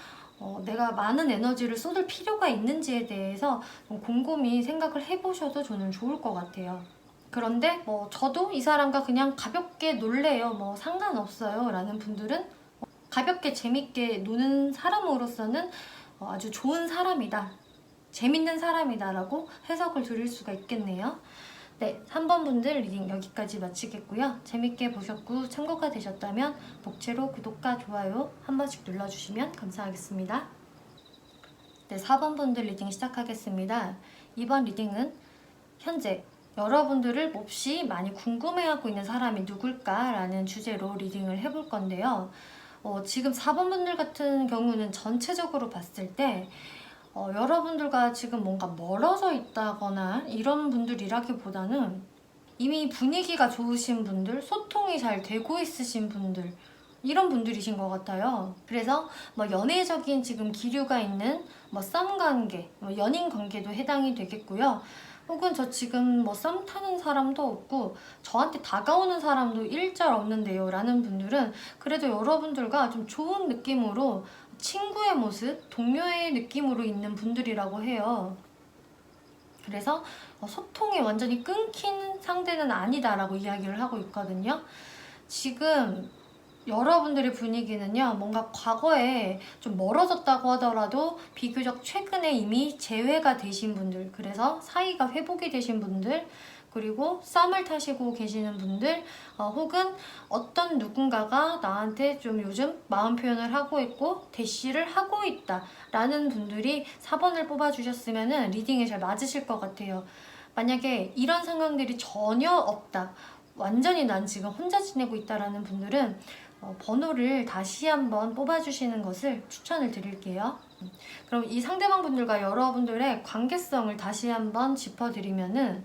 내가 많은 에너지를 쏟을 필요가 있는지에 대해서 좀 곰곰이 생각을 해보셔도 저는 좋을 것 같아요. 그런데 저도 이 사람과 그냥 가볍게 놀래요, 상관없어요 라는 분들은 가볍게 재밌게 노는 사람으로서는 아주 좋은 사람이다, 재밌는 사람이다 라고 해석을 드릴 수가 있겠네요. 네, 3번 분들 리딩 여기까지 마치겠고요. 재밌게 보셨고 참고가 되셨다면 복채로 구독과 좋아요 한 번씩 눌러주시면 감사하겠습니다. 네, 4번 분들 리딩 시작하겠습니다. 이번 리딩은 현재 여러분들을 몹시 많이 궁금해하고 있는 사람이 누굴까라는 주제로 리딩을 해볼 건데요. 지금 4번 분들 같은 경우는 전체적으로 봤을 때 여러분들과 지금 뭔가 멀어져 있다거나 이런 분들이라기보다는 이미 분위기가 좋으신 분들, 소통이 잘 되고 있으신 분들, 이런 분들이신 것 같아요. 그래서 연애적인 지금 기류가 있는 썸 관계, 연인 관계도 해당이 되겠고요. 혹은 저 지금 썸 타는 사람도 없고 저한테 다가오는 사람도 일절 없는데요 라는 분들은 그래도 여러분들과 좀 좋은 느낌으로 친구의 모습, 동료의 느낌으로 있는 분들이라고 해요. 그래서 소통이 완전히 끊긴 상대는 아니다라고 이야기를 하고 있거든요. 지금 여러분들의 분위기는요, 뭔가 과거에 좀 멀어졌다고 하더라도 비교적 최근에 이미 재회가 되신 분들, 그래서 사이가 회복이 되신 분들, 그리고 썸을 타시고 계시는 분들, 혹은 어떤 누군가가 나한테 좀 요즘 마음 표현을 하고 있고 대시를 하고 있다 라는 분들이 4번을 뽑아주셨으면 리딩에 잘 맞으실 것 같아요. 만약에 이런 상황들이 전혀 없다, 완전히 난 지금 혼자 지내고 있다라는 분들은 번호를 다시 한번 뽑아주시는 것을 추천을 드릴게요. 그럼 이 상대방 분들과 여러분들의 관계성을 다시 한번 짚어드리면은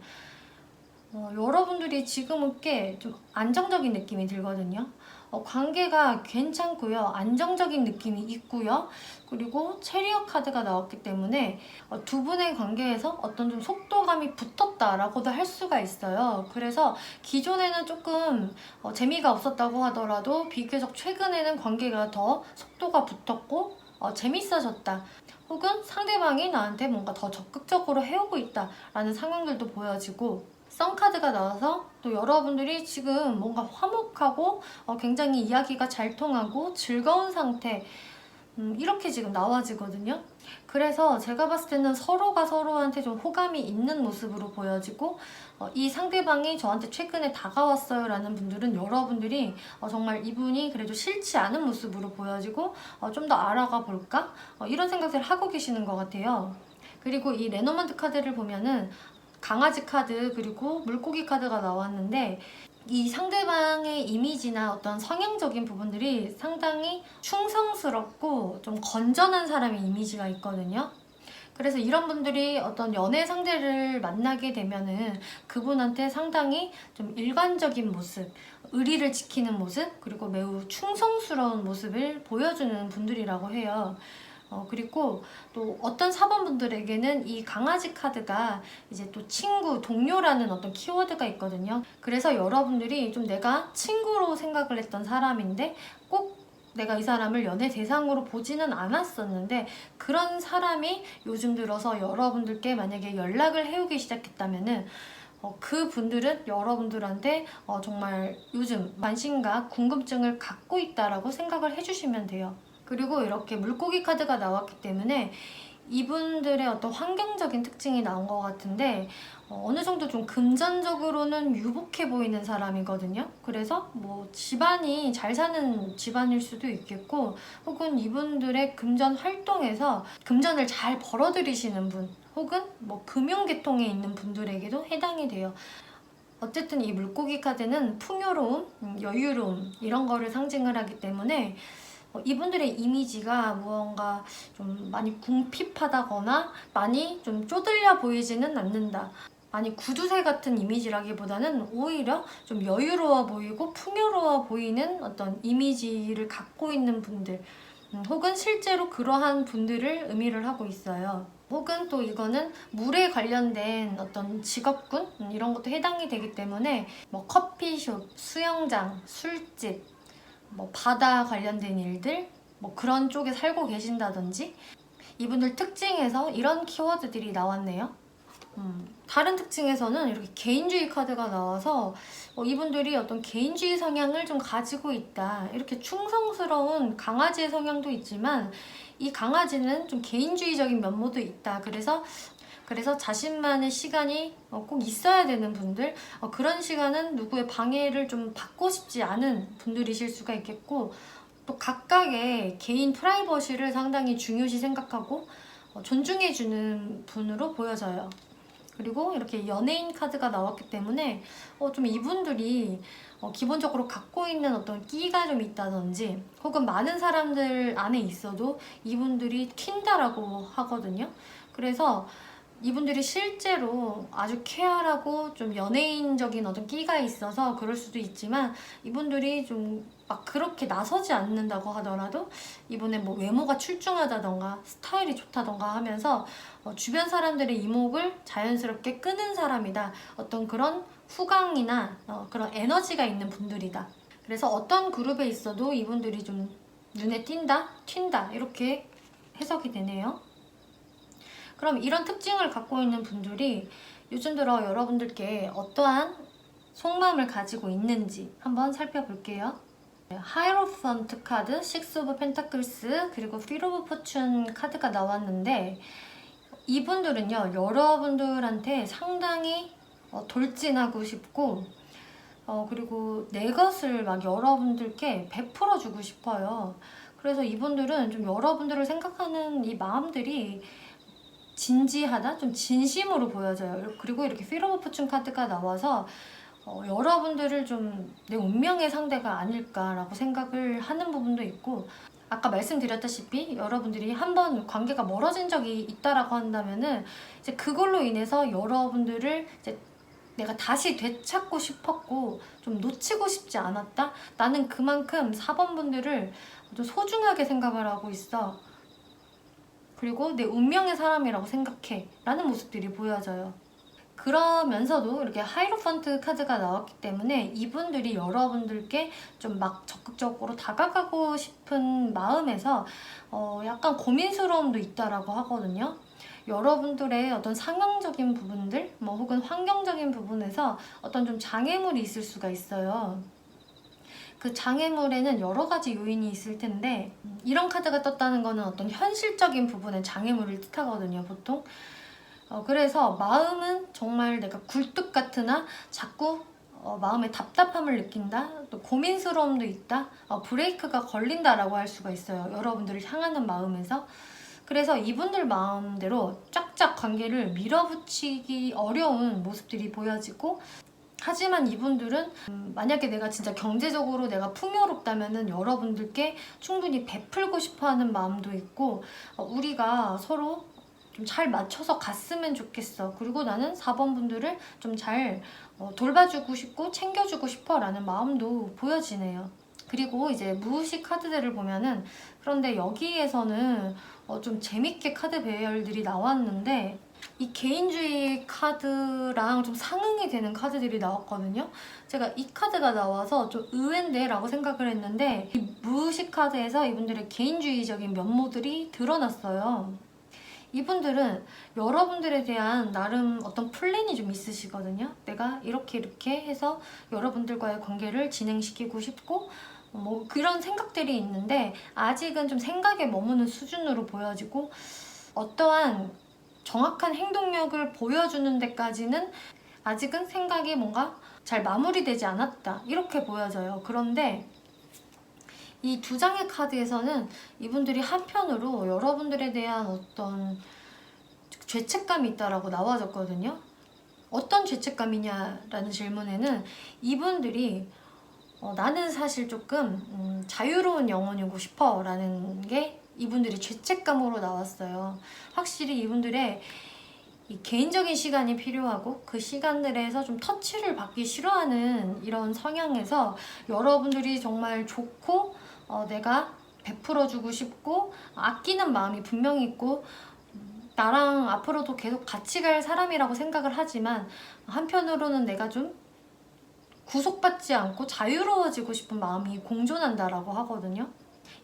여러분들이 지금은 꽤 좀 안정적인 느낌이 들거든요. 관계가 괜찮고요. 안정적인 느낌이 있고요. 그리고 체리어 카드가 나왔기 때문에 두 분의 관계에서 어떤 좀 속도감이 붙었다라고도 할 수가 있어요. 그래서 기존에는 조금 재미가 없었다고 하더라도 비교적 최근에는 관계가 더 속도가 붙었고 재밌어졌다. 혹은 상대방이 나한테 뭔가 더 적극적으로 해오고 있다라는 상황들도 보여지고, 썬카드가 나와서 또 여러분들이 지금 뭔가 화목하고 굉장히 이야기가 잘 통하고 즐거운 상태, 이렇게 지금 나와지거든요. 그래서 제가 봤을 때는 서로가 서로한테 좀 호감이 있는 모습으로 보여지고, 이 상대방이 저한테 최근에 다가왔어요 라는 분들은 여러분들이 정말 이분이 그래도 싫지 않은 모습으로 보여지고 좀 더 알아가 볼까? 이런 생각을 하고 계시는 것 같아요. 그리고 이 레노먼트 카드를 보면은 강아지 카드 그리고 물고기 카드가 나왔는데, 이 상대방의 이미지나 어떤 성향적인 부분들이 상당히 충성스럽고 좀 건전한 사람의 이미지가 있거든요. 그래서 이런 분들이 어떤 연애 상대를 만나게 되면은 그분한테 상당히 좀 일관적인 모습, 의리를 지키는 모습, 그리고 매우 충성스러운 모습을 보여주는 분들이라고 해요. 그리고 또 어떤 4번 분들에게는 이 강아지 카드가 이제 또 친구, 동료라는 어떤 키워드가 있거든요. 그래서 여러분들이 좀 내가 친구로 생각을 했던 사람인데 꼭 내가 이 사람을 연애 대상으로 보지는 않았었는데, 그런 사람이 요즘 들어서 여러분들께 만약에 연락을 해오기 시작했다면은 그 분들은 여러분들한테 정말 요즘 관심과 궁금증을 갖고 있다라고 생각을 해주시면 돼요. 그리고 이렇게 물고기 카드가 나왔기 때문에 이분들의 어떤 환경적인 특징이 나온 것 같은데, 어느 정도 좀 금전적으로는 유복해 보이는 사람이거든요. 그래서 뭐 집안이 잘 사는 집안일 수도 있겠고, 혹은 이분들의 금전 활동에서 금전을 잘 벌어들이시는 분, 혹은 뭐 금융계통에 있는 분들에게도 해당이 돼요. 어쨌든 이 물고기 카드는 풍요로움, 여유로움 이런 거를 상징을 하기 때문에 이분들의 이미지가 무언가 좀 많이 궁핍하다거나 많이 좀 쪼들려 보이지는 않는다. 많이 구두쇠 같은 이미지라기보다는 오히려 좀 여유로워 보이고 풍요로워 보이는 어떤 이미지를 갖고 있는 분들, 혹은 실제로 그러한 분들을 의미를 하고 있어요. 혹은 또 이거는 물에 관련된 어떤 직업군 이런 것도 해당이 되기 때문에 뭐 커피숍, 수영장, 술집, 뭐 바다 관련된 일들, 뭐 그런 쪽에 살고 계신다든지, 이분들 특징에서 이런 키워드들이 나왔네요. 다른 특징에서는 이렇게 개인주의 카드가 나와서 이분들이 어떤 개인주의 성향을 좀 가지고 있다. 이렇게 충성스러운 강아지의 성향도 있지만 이 강아지는 좀 개인주의적인 면모도 있다. 그래서 자신만의 시간이 꼭 있어야 되는 분들, 그런 시간은 누구의 방해를 좀 받고 싶지 않은 분들이실 수가 있겠고, 또 각각의 개인 프라이버시를 상당히 중요시 생각하고 존중해주는 분으로 보여져요. 그리고 이렇게 연예인 카드가 나왔기 때문에 좀 이분들이 기본적으로 갖고 있는 어떤 끼가 좀 있다든지, 혹은 많은 사람들 안에 있어도 이분들이 튄다라고 하거든요. 그래서 이분들이 실제로 아주 쾌활하고 좀 연예인적인 어떤 끼가 있어서 그럴 수도 있지만, 이분들이 좀 막 그렇게 나서지 않는다고 하더라도 이분의 뭐 외모가 출중하다던가 스타일이 좋다던가 하면서 주변 사람들의 이목을 자연스럽게 끄는 사람이다. 어떤 그런 후광이나 그런 에너지가 있는 분들이다. 그래서 어떤 그룹에 있어도 이분들이 좀 눈에 띈다, 튄다 이렇게 해석이 되네요. 그럼 이런 특징을 갖고 있는 분들이 요즘 들어 여러분들께 어떠한 속마음을 가지고 있는지 한번 살펴볼게요. 하이로펀트 카드, 식스 오브 펜타클스, 그리고 휠 오브 포춘 카드가 나왔는데 이분들은요, 여러분들한테 상당히 돌진하고 싶고 그리고 내 것을 막 여러분들께 베풀어주고 싶어요. 그래서 이분들은 좀 여러분들을 생각하는 이 마음들이 진지하다? 좀 진심으로 보여져요. 그리고 이렇게 휠 오브 포춘 카드가 나와서 여러분들을 좀 내 운명의 상대가 아닐까라고 생각을 하는 부분도 있고, 아까 말씀드렸다시피 여러분들이 한번 관계가 멀어진 적이 있다라고 한다면은 이제 그걸로 인해서 여러분들을 이제 내가 다시 되찾고 싶었고 좀 놓치고 싶지 않았다? 나는 그만큼 4번 분들을 좀 소중하게 생각을 하고 있어. 그리고 내 운명의 사람이라고 생각해 라는 모습들이 보여져요. 그러면서도 이렇게 하이로펀트 카드가 나왔기 때문에 이분들이 여러분들께 좀 막 적극적으로 다가가고 싶은 마음에서 약간 고민스러움도 있다라고 하거든요. 여러분들의 어떤 상황적인 부분들, 혹은 환경적인 부분에서 어떤 좀 장애물이 있을 수가 있어요. 그 장애물에는 여러 가지 요인이 있을 텐데 이런 카드가 떴다는 거는 어떤 현실적인 부분의 장애물을 뜻하거든요, 보통. 그래서 마음은 정말 내가 굴뚝 같으나 자꾸 마음에 답답함을 느낀다, 또 고민스러움도 있다, 브레이크가 걸린다라고 할 수가 있어요, 여러분들을 향하는 마음에서. 그래서 이분들 마음대로 쫙쫙 관계를 밀어붙이기 어려운 모습들이 보여지고, 하지만 이분들은 만약에 내가 진짜 경제적으로 내가 풍요롭다면은 여러분들께 충분히 베풀고 싶어하는 마음도 있고, 우리가 서로 좀 잘 맞춰서 갔으면 좋겠어. 그리고 나는 4번 분들을 좀 잘 돌봐주고 싶고 챙겨주고 싶어 라는 마음도 보여지네요. 그리고 이제 무의식 카드들을 보면은, 그런데 여기에서는 좀 재밌게 카드 배열들이 나왔는데 이 개인주의 카드랑 좀 상응이 되는 카드들이 나왔거든요. 제가 이 카드가 나와서 좀 의외인데 라고 생각을 했는데, 이 무의식 카드에서 이분들의 개인주의적인 면모들이 드러났어요. 이분들은 여러분들에 대한 나름 어떤 플랜이 좀 있으시거든요. 내가 이렇게 해서 여러분들과의 관계를 진행시키고 싶고 그런 생각들이 있는데, 아직은 좀 생각에 머무는 수준으로 보여지고 어떠한 정확한 행동력을 보여주는 데까지는 아직은 생각이 뭔가 잘 마무리되지 않았다, 이렇게 보여져요. 그런데 이 두 장의 카드에서는 이분들이 한편으로 여러분들에 대한 어떤 죄책감이 있다라고 나와졌거든요. 어떤 죄책감이냐라는 질문에는 이분들이 나는 사실 조금 자유로운 영혼이고 싶어 라는 게 이분들이 죄책감으로 나왔어요. 확실히 이분들의 이 개인적인 시간이 필요하고 그 시간들에서 좀 터치를 받기 싫어하는 이런 성향에서 여러분들이 정말 좋고 내가 베풀어주고 싶고 아끼는 마음이 분명히 있고 나랑 앞으로도 계속 같이 갈 사람이라고 생각을 하지만, 한편으로는 내가 좀 구속받지 않고 자유로워지고 싶은 마음이 공존한다라고 하거든요.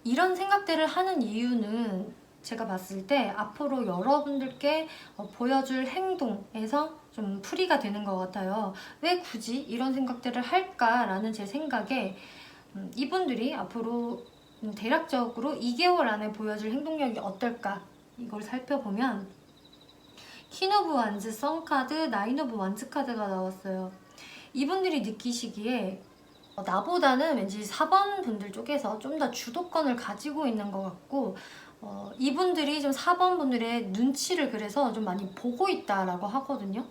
이런 생각들을 하는 이유는 제가 봤을 때 앞으로 여러분들께 보여줄 행동에서 좀 풀이가 되는 것 같아요. 왜 굳이 이런 생각들을 할까라는 제 생각에 이분들이 앞으로 대략적으로 2개월 안에 보여줄 행동력이 어떨까, 이걸 살펴보면 퀸 오브 완즈, 선 카드, 나인 오브 완즈 카드가 나왔어요. 이분들이 느끼시기에 나보다는 왠지 4번 분들 쪽에서 좀 더 주도권을 가지고 있는 것 같고, 이분들이 좀 4번 분들의 눈치를 그래서 좀 많이 보고 있다라고 하거든요.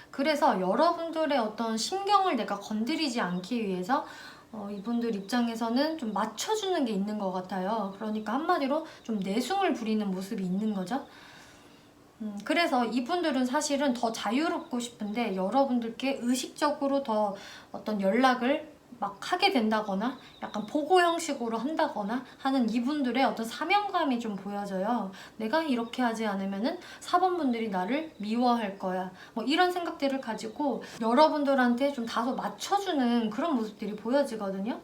그래서 여러분들의 어떤 신경을 내가 건드리지 않기 위해서 이분들 입장에서는 좀 맞춰주는 게 있는 것 같아요. 그러니까 한마디로 좀 내숭을 부리는 모습이 있는 거죠. 그래서 이분들은 사실은 더 자유롭고 싶은데 여러분들께 의식적으로 더 어떤 연락을 막 하게 된다거나 약간 보고 형식으로 한다거나 하는 이분들의 어떤 사명감이 좀 보여져요. 내가 이렇게 하지 않으면은 4번 분들이 나를 미워할 거야, 이런 생각들을 가지고 여러분들한테 좀 다소 맞춰주는 그런 모습들이 보여지거든요.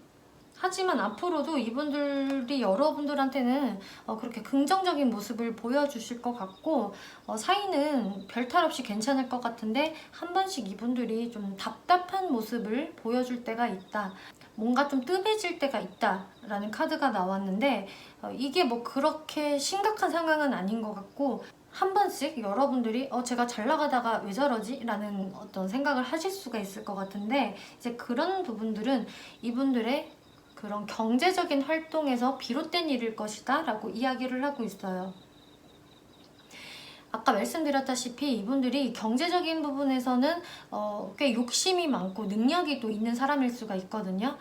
하지만 앞으로도 이분들이 여러분들한테는 그렇게 긍정적인 모습을 보여주실 것 같고, 사이는 별탈 없이 괜찮을 것 같은데 한 번씩 이분들이 좀 답답한 모습을 보여줄 때가 있다. 뭔가 좀 뜸해질 때가 있다라는 카드가 나왔는데 이게 뭐 그렇게 심각한 상황은 아닌 것 같고 한 번씩 여러분들이 제가 잘 나가다가 왜 저러지? 라는 어떤 생각을 하실 수가 있을 것 같은데 이제 그런 부분들은 이분들의 그런 경제적인 활동에서 비롯된 일일 것이다 라고 이야기를 하고 있어요. 아까 말씀드렸다시피 이분들이 경제적인 부분에서는 꽤 욕심이 많고 능력이 또 있는 사람일 수가 있거든요.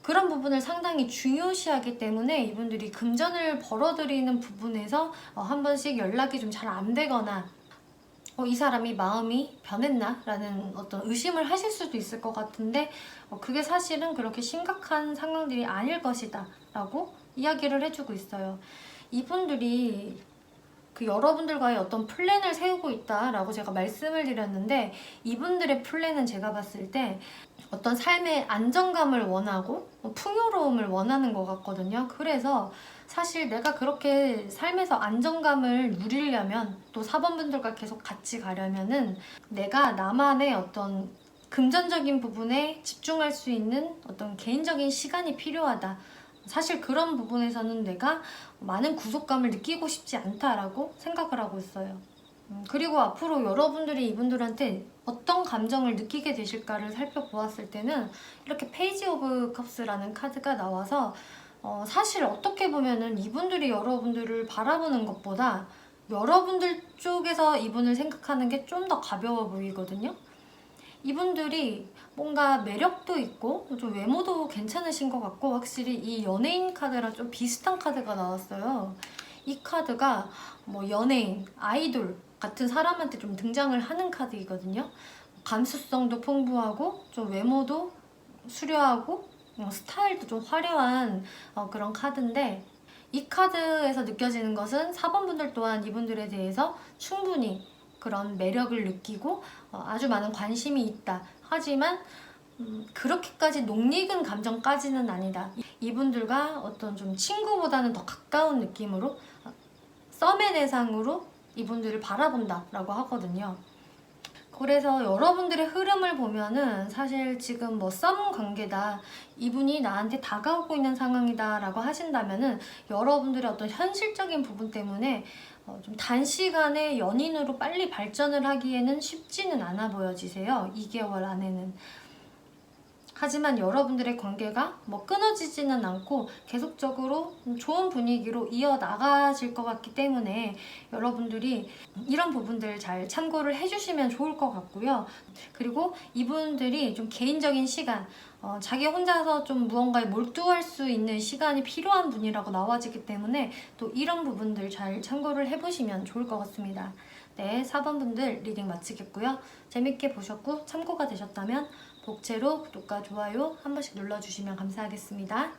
그런 부분을 상당히 중요시하기 때문에 이분들이 금전을 벌어들이는 부분에서 한 번씩 연락이 좀 잘 안 되거나 이 사람이 마음이 변했나? 라는 어떤 의심을 하실 수도 있을 것 같은데 그게 사실은 그렇게 심각한 상황들이 아닐 것이다 라고 이야기를 해주고 있어요. 이분들이 그 여러분들과의 어떤 플랜을 세우고 있다라고 제가 말씀을 드렸는데 이분들의 플랜은 제가 봤을 때 어떤 삶의 안정감을 원하고 풍요로움을 원하는 것 같거든요. 그래서 사실 내가 그렇게 삶에서 안정감을 누리려면 또 사범분들과 계속 같이 가려면은 내가 나만의 어떤 금전적인 부분에 집중할 수 있는 어떤 개인적인 시간이 필요하다. 사실 그런 부분에서는 내가 많은 구속감을 느끼고 싶지 않다라고 생각을 하고 있어요. 그리고 앞으로 여러분들이 이분들한테 어떤 감정을 느끼게 되실까를 살펴보았을 때는 이렇게 페이지 오브 컵스라는 카드가 나와서 사실 어떻게 보면은 이분들이 여러분들을 바라보는 것보다 여러분들 쪽에서 이분을 생각하는 게 좀 더 가벼워 보이거든요. 이분들이 뭔가 매력도 있고 좀 외모도 괜찮으신 것 같고 확실히 이 연예인 카드랑 좀 비슷한 카드가 나왔어요. 이 카드가 뭐 연예인, 아이돌 같은 사람한테 좀 등장을 하는 카드이거든요. 감수성도 풍부하고 좀 외모도 수려하고 스타일도 좀 화려한 그런 카드인데 이 카드에서 느껴지는 것은 4번분들 또한 이분들에 대해서 충분히 그런 매력을 느끼고 아주 많은 관심이 있다. 하지만 그렇게까지 녹익은 감정까지는 아니다. 이분들과 어떤 좀 친구보다는 더 가까운 느낌으로 썸의 대상으로 이분들을 바라본다 라고 하거든요. 그래서 여러분들의 흐름을 보면은 사실 지금 뭐 썸 관계다, 이분이 나한테 다가오고 있는 상황이다 라고 하신다면은 여러분들의 어떤 현실적인 부분 때문에 좀 단시간에 연인으로 빨리 발전을 하기에는 쉽지는 않아 보여지세요. 2개월 안에는. 하지만 여러분들의 관계가 뭐 끊어지지는 않고 계속적으로 좋은 분위기로 이어나가질 것 같기 때문에 여러분들이 이런 부분들 잘 참고를 해주시면 좋을 것 같고요. 그리고 이분들이 좀 개인적인 시간, 자기 혼자서 좀 무언가에 몰두할 수 있는 시간이 필요한 분이라고 나와지기 때문에 또 이런 부분들 잘 참고를 해보시면 좋을 것 같습니다. 네, 4번 분들 리딩 마치겠고요. 재밌게 보셨고 참고가 되셨다면 복채로 구독과 좋아요 한 번씩 눌러주시면 감사하겠습니다.